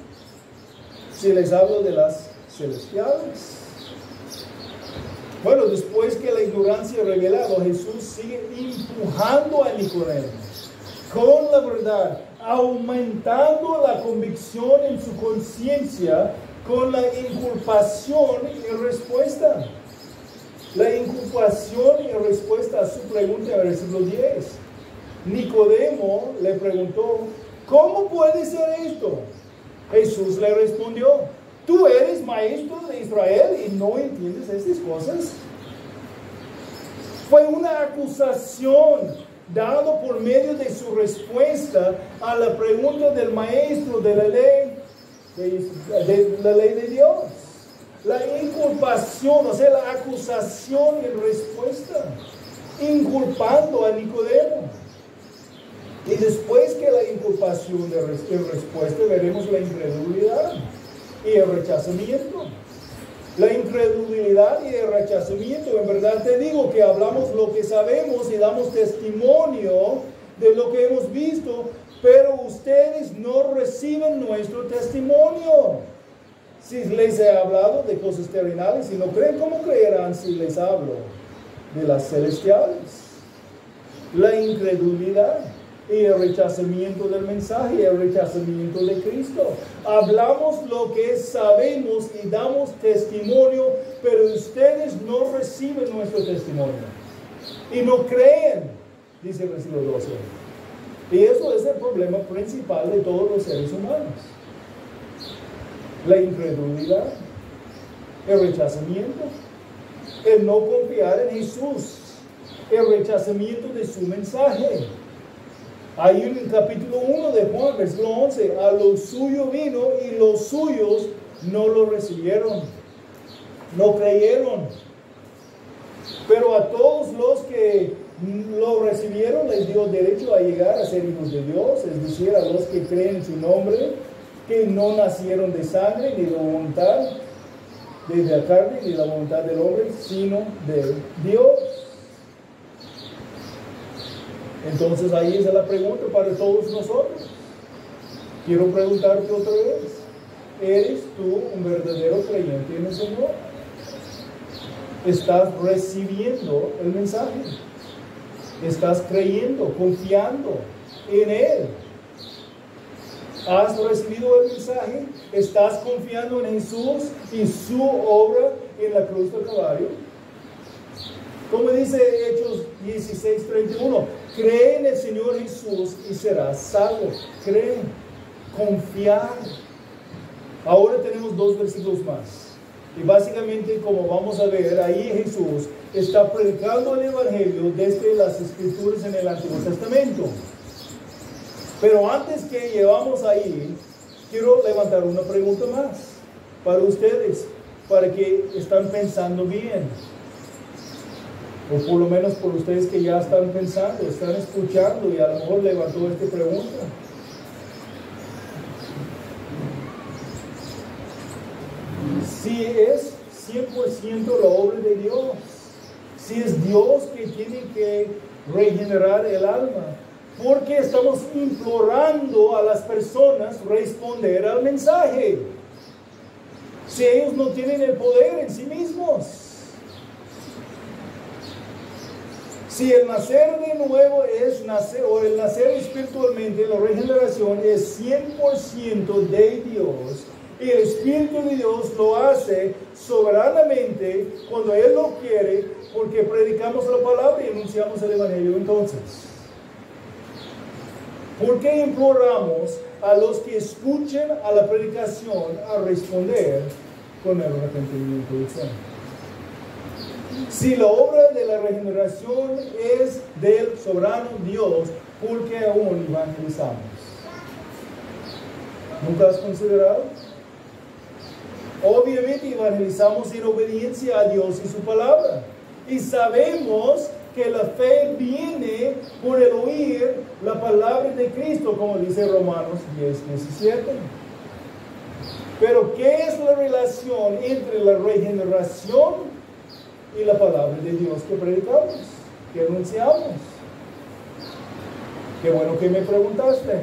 si les hablo de las celestiales? Bueno, después que la ignorancia revelado, Jesús sigue empujando a Nicodemo con la verdad, aumentando la convicción en su conciencia con la inculpación y respuesta. La inculpación y respuesta a su pregunta en el versículo 10. Nicodemo le preguntó, ¿cómo puede ser esto? Jesús le respondió, ¿tú eres maestro de Israel y no entiendes estas cosas? Fue una acusación dada por medio de su respuesta a la pregunta del maestro de la ley, de la ley de Dios. La inculpación, o sea, la acusación en respuesta, inculpando a Nicodemo. Y después que la inculpación en respuesta, veremos la incredulidad y el rechazamiento. La incredulidad y el rechazamiento, en verdad te digo que hablamos lo que sabemos y damos testimonio de lo que hemos visto, pero ustedes no reciben nuestro testimonio. Si les he hablado de cosas terrenales y no creen, ¿cómo creerán si les hablo de las celestiales? La incredulidad y el rechazamiento del mensaje, el rechazamiento de Cristo. Hablamos lo que sabemos y damos testimonio, pero ustedes no reciben nuestro testimonio y no creen, dice el versículo 12. Y eso es el problema principal de todos los seres humanos. La incredulidad, el rechazamiento, el no confiar en Jesús, el rechazamiento de su mensaje. Hay en el capítulo 1 de Juan, versículo 11, a lo suyo vino y los suyos no lo recibieron, no creyeron. Pero a todos los que lo recibieron les dio derecho a llegar a ser hijos de Dios, es decir, a los que creen en su nombre, que no nacieron de sangre ni de voluntad, de la carne ni de la voluntad del hombre, sino de Dios. Entonces ahí es la pregunta para todos nosotros. Quiero preguntarte otra vez, ¿eres tú un verdadero creyente en el Señor? ¿Estás recibiendo el mensaje? ¿Estás creyendo, confiando en Él? ¿Has recibido el mensaje? ¿Estás confiando en Jesús y su obra en la cruz del Calvario? Como dice Hechos 16:31, cree en el Señor Jesús y serás salvo. Cree, confiar. Ahora tenemos dos versículos más. Y básicamente, como vamos a ver, ahí Jesús está predicando el Evangelio desde las Escrituras en el Antiguo Testamento. Pero antes que llevamos ahí, quiero levantar una pregunta más para ustedes, para que están pensando bien. O por lo menos por ustedes que ya están pensando, están escuchando y a lo mejor levantó esta pregunta. Si es 100% la obra de Dios, si es Dios que tiene que regenerar el alma, ¿por qué estamos implorando a las personas responder al mensaje? Si ellos no tienen el poder en sí mismos. Si el nacer de nuevo es nacer, o el nacer espiritualmente, la regeneración es 100% de Dios, y el Espíritu de Dios lo hace soberanamente cuando Él lo quiere, porque predicamos la palabra y anunciamos el Evangelio. Entonces, ¿por qué imploramos a los que escuchen a la predicación a responder con el arrepentimiento del Señor? Si la obra de la regeneración es del soberano Dios, ¿por qué aún evangelizamos? ¿Nunca has considerado? Obviamente evangelizamos en obediencia a Dios y su palabra. Y sabemos que la fe viene por el oír la palabra de Cristo, como dice Romanos 10:17. Pero ¿qué es la relación entre la regeneración y la palabra de Dios que predicamos, que anunciamos? Qué bueno que me preguntaste.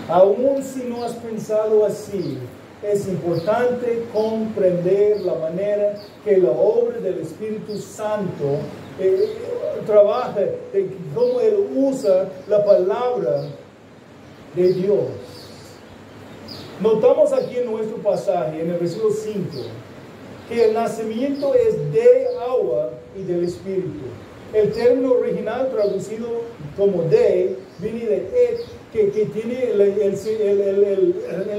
Aún si no has pensado así, es importante comprender la manera que la obra del Espíritu Santo trabaja, cómo Él usa la palabra de Dios. Notamos aquí en nuestro pasaje, en el versículo 5, que el nacimiento es de agua y del Espíritu. El término original traducido como de viene de et, que tiene el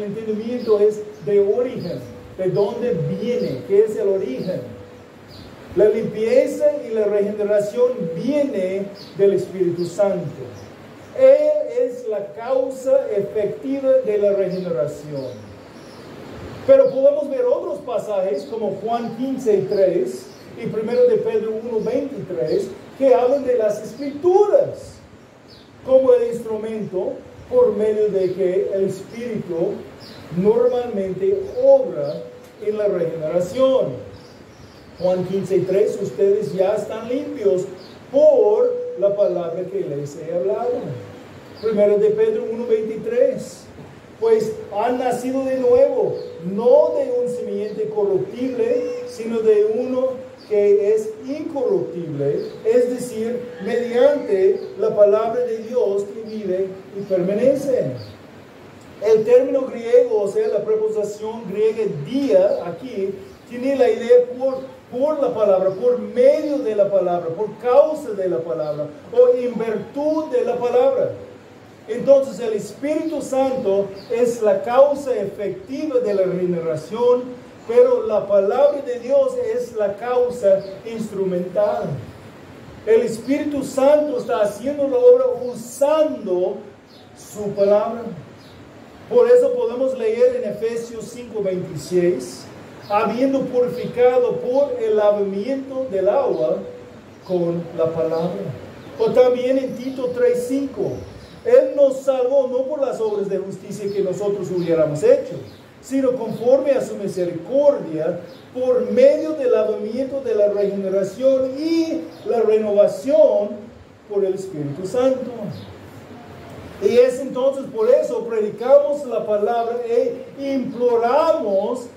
entendimiento es de origen, de dónde viene, qué es el origen. La limpieza y la regeneración viene del Espíritu Santo. Él es la causa efectiva de la regeneración. Pero podemos ver otros pasajes como Juan 15:3 y 1 de Pedro 1:23 que hablan de las Escrituras como el instrumento por medio de que el Espíritu normalmente obra en la regeneración. Juan 15:3, ustedes ya están limpios por la palabra que les he hablado. 1 de Pedro 1:23, pues han nacido de nuevo, no de un simiente corruptible, sino de uno que es incorruptible, es decir, mediante la palabra de Dios que vive y permanece. El término griego, o sea, la preposición griega dia aquí, tiene la idea por la palabra, por medio de la palabra, por causa de la palabra, o en virtud de la palabra. Entonces el Espíritu Santo es la causa efectiva de la regeneración, pero la palabra de Dios es la causa instrumental. El Espíritu Santo está haciendo la obra usando su palabra. Por eso podemos leer en Efesios 5:26, habiendo purificado por el lavamiento del agua con la palabra. O también en Tito 3:5, Él nos salvó no por las obras de justicia que nosotros hubiéramos hecho, sino conforme a su misericordia, por medio del lavamiento de la regeneración y la renovación por el Espíritu Santo. Y es entonces por eso predicamos la palabra e imploramos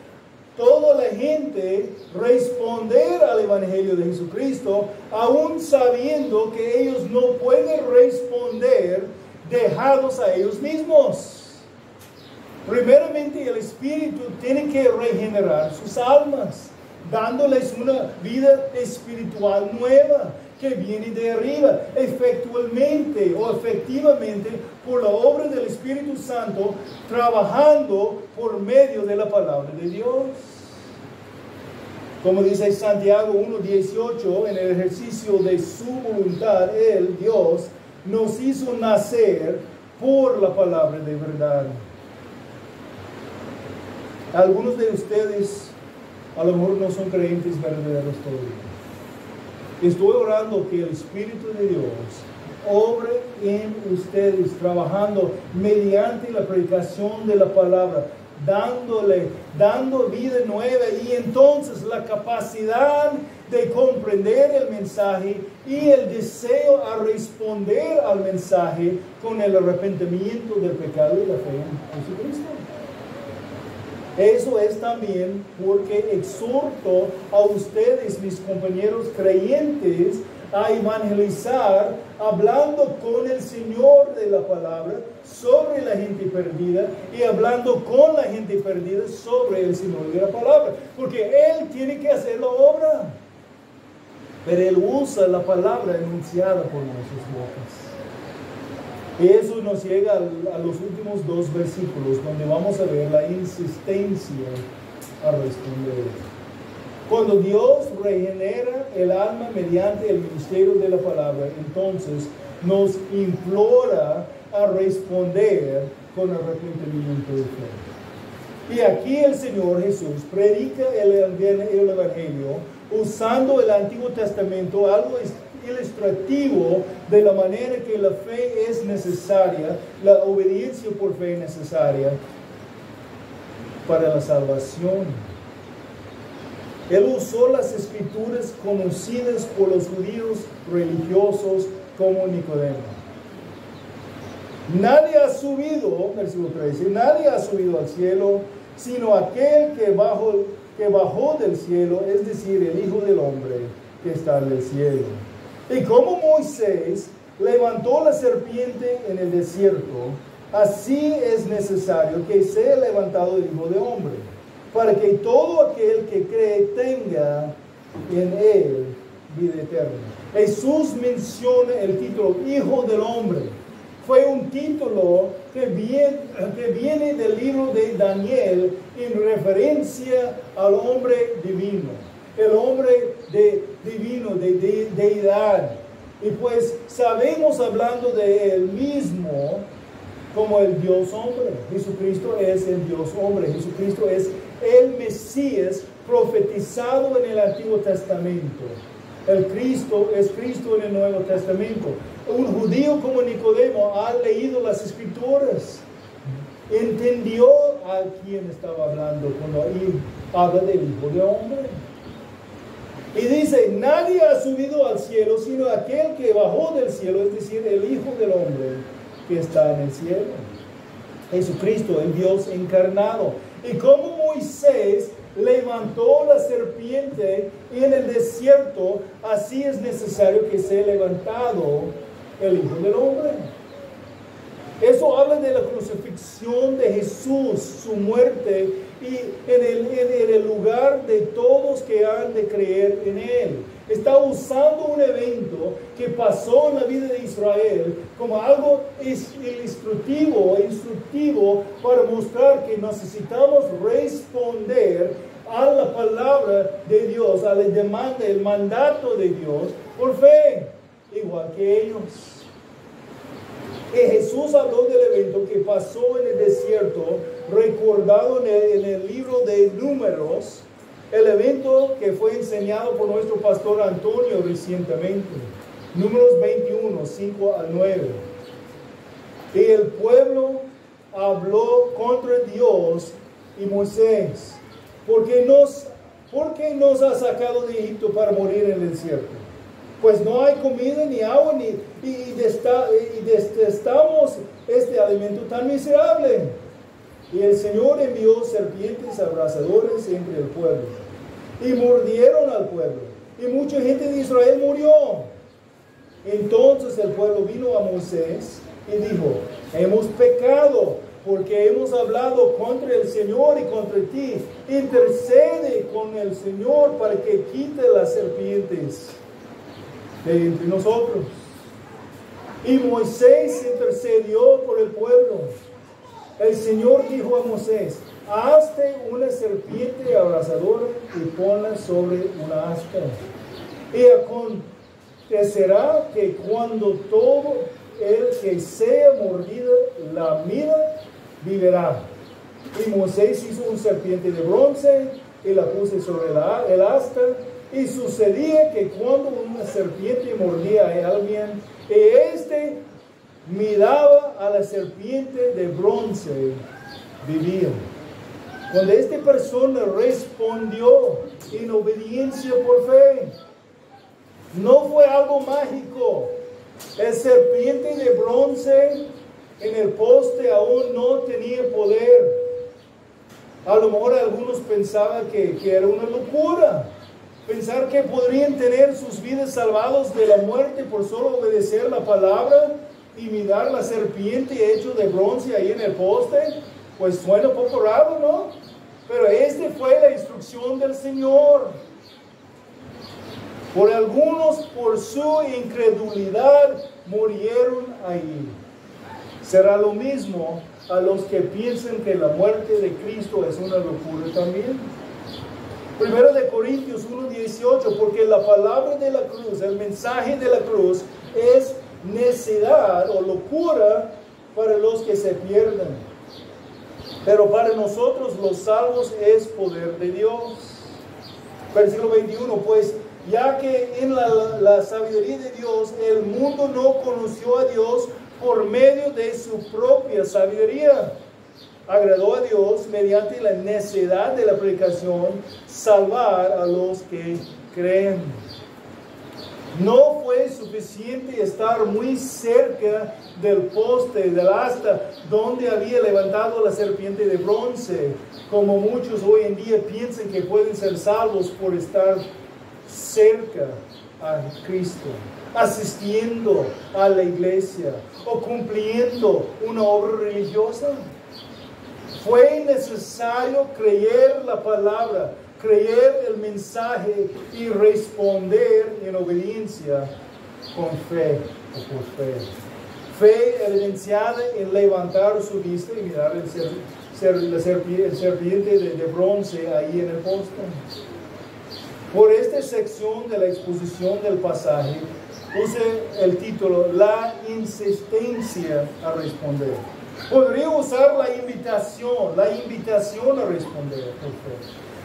toda la gente responder al Evangelio de Jesucristo, aún sabiendo que ellos no pueden responder dejados a ellos mismos. Primeramente, el Espíritu tiene que regenerar sus almas, dándoles una vida espiritual nueva que viene de arriba, efectivamente por la obra del Espíritu Santo, trabajando por medio de la palabra de Dios. Como dice Santiago 1:18, en el ejercicio de su voluntad, Él, Dios, nos hizo nacer por la palabra de verdad. Algunos de ustedes a lo mejor no son creyentes verdaderos todavía. Estoy orando que el Espíritu de Dios obre en ustedes, trabajando mediante la predicación de la palabra, dando vida nueva y entonces la capacidad de comprender el mensaje y el deseo a responder al mensaje con el arrepentimiento del pecado y la fe en Jesucristo. Eso es también porque exhorto a ustedes, mis compañeros creyentes, a evangelizar, hablando con el Señor de la palabra sobre la gente perdida y hablando con la gente perdida sobre el Señor de la palabra. Porque Él tiene que hacer la obra, pero Él usa la palabra enunciada por nuestras bocas. Y eso nos llega a los últimos 2 versículos, donde vamos a ver la insistencia a responder. Cuando Dios regenera el alma mediante el ministerio de la palabra, entonces nos implora a responder con arrepentimiento de fe. Y aquí el Señor Jesús predica el Evangelio usando el Antiguo Testamento, algo ilustrativo de la manera que la fe es necesaria, la obediencia por fe es necesaria para la salvación. Él usó las escrituras conocidas por los judíos religiosos como Nicodemo. Nadie ha subido, versículo 13, nadie ha subido al cielo, sino aquel que bajó del cielo, es decir, el Hijo del Hombre que está en el cielo. Y como Moisés levantó la serpiente en el desierto, así es necesario que sea levantado el Hijo del Hombre, para que todo aquel que cree tenga en él vida eterna. Jesús menciona el título Hijo del Hombre. Fue un título que viene del libro de Daniel en referencia al hombre divino, el hombre divino, de deidad. Y pues sabemos, hablando de él mismo, como el Dios hombre. Jesucristo es el Dios hombre. Jesucristo es el Mesías profetizado en el Antiguo Testamento. El Cristo es Cristo en el Nuevo Testamento. Un judío como Nicodemo ha leído las Escrituras, entendió a quién estaba hablando cuando habla del Hijo del Hombre. Y dice, nadie ha subido al cielo sino aquel que bajó del cielo, es decir, el Hijo del Hombre que está en el cielo. Jesucristo, el Dios encarnado. Y como Moisés levantó la serpiente en el desierto, así es necesario que sea levantado el Hijo del Hombre. Eso habla de la crucifixión de Jesús, su muerte, y en el lugar de todos que han de creer en Él. Está usando un evento que pasó en la vida de Israel como algo instructivo para mostrar que necesitamos responder a la palabra de Dios, a la demanda, el mandato de Dios por fe, igual que ellos. Y Jesús habló del evento que pasó en el desierto, recordado en el libro de Números, el evento que fue enseñado por nuestro pastor Antonio recientemente. Números 21, 5 al 9. Y el pueblo habló contra Dios y Moisés. ¿Por qué nos ha sacado de Egipto para morir en el desierto? Pues no hay comida ni agua, y detestamos este alimento tan miserable. Y el Señor envió serpientes abrasadores entre el pueblo, y mordieron al pueblo, y mucha gente de Israel murió. Entonces el pueblo vino a Moisés y dijo, hemos pecado, porque hemos hablado contra el Señor y contra ti. Intercede con el Señor para que quite las serpientes de entre nosotros. Y Moisés intercedió por el pueblo. El Señor dijo a Moisés, hazte una serpiente abrasadora y ponla sobre una asta. Y acontecerá que cuando todo el que sea mordido la mira, vivirá. Y Moisés hizo una serpiente de bronce y la puso sobre el asta. Y sucedía que cuando una serpiente mordía a alguien, y miraba a la serpiente de bronce, vivía. Cuando esta persona respondió en obediencia por fe, no fue algo mágico. La serpiente de bronce en el poste aún no tenía poder. A lo mejor algunos pensaban que era una locura pensar que podrían tener sus vidas salvadas de la muerte por solo obedecer la palabra y mirar la serpiente hecha de bronce ahí en el poste. Pues suena un poco raro, ¿no? Pero esta fue la instrucción del Señor. Por algunos, por su incredulidad, murieron ahí. Será lo mismo a los que piensan que la muerte de Cristo es una locura también. Primero de Corintios 1:18, porque la palabra de la cruz, el mensaje de la cruz, es necedad o locura para los que se pierden. Pero para nosotros los salvos es poder de Dios. Versículo 21, pues ya que en la sabiduría de Dios el mundo no conoció a Dios por medio de su propia sabiduría, agradó a Dios mediante la necedad de la predicación salvar a los que creen. No fue suficiente estar muy cerca del poste, del asta, donde había levantado la serpiente de bronce, como muchos hoy en día piensan que pueden ser salvos por estar cerca a Cristo, asistiendo a la iglesia o cumpliendo una obra religiosa. Fue necesario creer la palabra, creer el mensaje y responder en obediencia con fe o por fe. Fe evidenciada en levantar su vista y mirar el serpiente de bronce ahí en el poste. Por esta sección de la exposición del pasaje, puse el título, La insistencia a responder. Podría usar la invitación a responder por fe.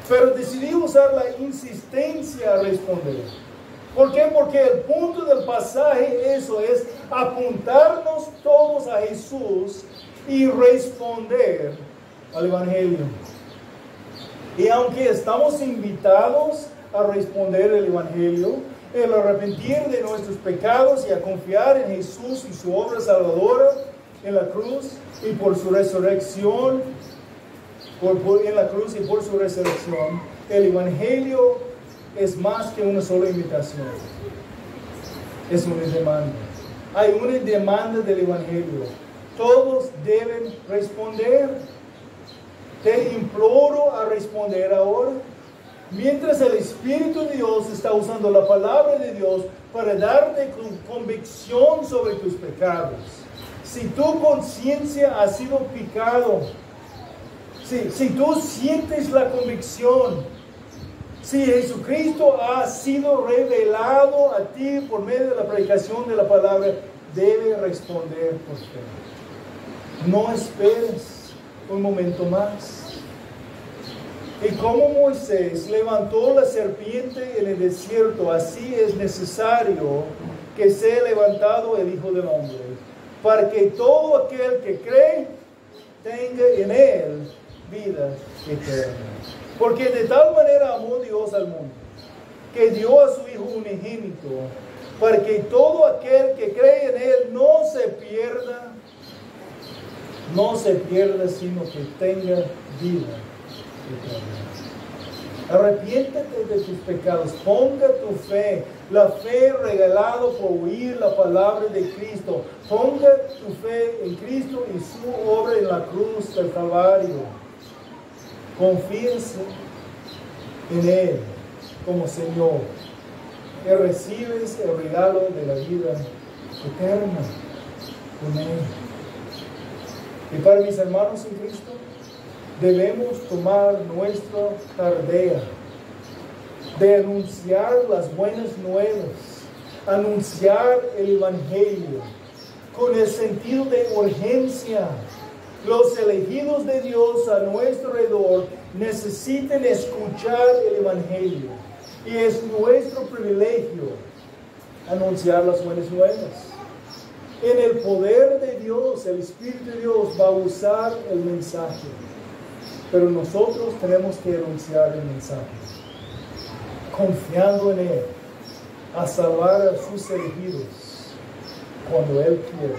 Pero decidí usar la insistencia a responder. ¿Por qué? Porque el punto del pasaje eso es apuntarnos todos a Jesús y responder al Evangelio. Y aunque estamos invitados a responder el Evangelio, el arrepentir de nuestros pecados y a confiar en Jesús y su obra salvadora en la cruz y por su resurrección, en la cruz y por su resurrección, el Evangelio es más que una sola invitación. Es una demanda. Hay una demanda del Evangelio. Todos deben responder. Te imploro a responder ahora. Mientras el Espíritu de Dios está usando la palabra de Dios para darte convicción sobre tus pecados. Si tu conciencia ha sido picado, si tú sientes la convicción, si Jesucristo ha sido revelado a ti por medio de la predicación de la palabra, debe responder por fe. No esperes un momento más. Y como Moisés levantó la serpiente en el desierto, así es necesario que sea levantado el Hijo del Hombre, para que todo aquel que cree tenga en él vida eterna. Porque de tal manera amó Dios al mundo, que dio a su Hijo unigénito, para que todo aquel que cree en él no se pierda, sino que tenga vida eterna. Arrepiéntete de tus pecados, ponga tu fe, la fe regalada por oír la palabra de Cristo. Ponga tu fe en Cristo y su obra en la cruz del Calvario. Confíes en Él como Señor y recibes el regalo de la vida eterna con Él. Y para mis hermanos en Cristo, debemos tomar nuestra tarea de anunciar las buenas nuevas, anunciar el Evangelio con el sentido de urgencia. Los elegidos de Dios a nuestro alrededor necesitan escuchar el Evangelio y es nuestro privilegio anunciar las buenas nuevas. En el poder de Dios, el Espíritu de Dios va a usar el mensaje. Pero nosotros tenemos que anunciar el mensaje, confiando en Él, a salvar a sus elegidos cuando Él quiere.